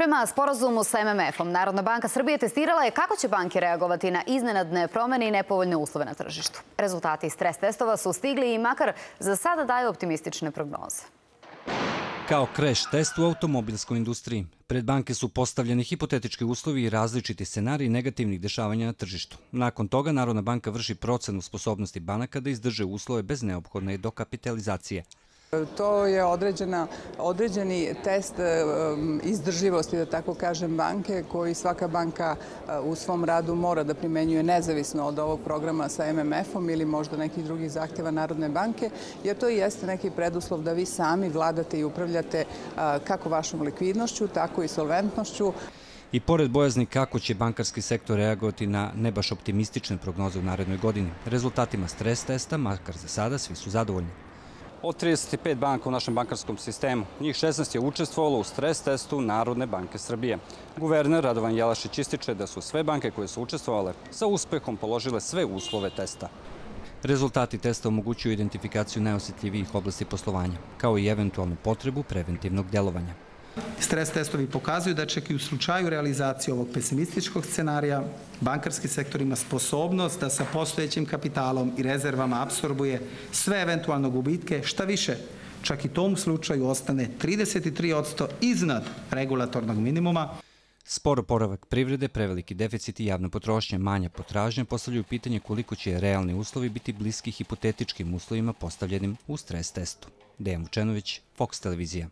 Prema sporazumu sa MMF-om, Narodna banka Srbije testirala je kako će banke reagovati na iznenadne promene i nepovoljne uslove na tržištu. Rezultati stres testova su stigli i makar za sada daju optimistične prognoze. Kao crash test u automobilskoj industriji. Pred banke su postavljeni hipotetički uslovi i različiti scenariji negativnih dešavanja na tržištu. Nakon toga Narodna banka vrši procenu sposobnosti banaka da izdrže uslove bez neophodne dokapitalizacije. To je određeni test izdržljivosti, da tako kažem, banke, koji svaka banka u svom radu mora da primenjuje nezavisno od ovog programa sa MMF-om ili možda nekih drugih zahtjeva Narodne banke, jer to jeste neki preduslov da vi sami vladate i upravljate kako vašom likvidnošću, tako i solventnošću. I pored bojazni kako će bankarski sektor reagovati na ne baš optimistične prognoze u narednoj godini, rezultatima stres testa, makar za sada, svi su zadovoljni. Od 35 banaka u našem bankarskom sistemu, njih 16 je učestvovalo u stres testu Narodne banke Srbije. Guverner Radovan Jelašić ističe da su sve banke koje su učestvovale sa uspehom položile sve uslove testa. Rezultati testa omogućuju identifikaciju najosjetljivijih oblasti poslovanja, kao i eventualnu potrebu preventivnog delovanja. Stres testovi pokazuju da čak i u slučaju realizacije ovog pesimističkog scenarija, bankarski sektor ima sposobnost da sa postojećim kapitalom i rezervama apsorbuje sve eventualne gubitke, šta više, čak i tom slučaju ostane 33% iznad regulatornog minimuma. Spor oporavak privrede, preveliki deficit i javna potrošnja, manja potražnja postavljaju pitanje koliko će realni uslovi biti bliski hipotetičkim uslovima postavljenim u stres testu. Dejan Vučenović, Fox televizija.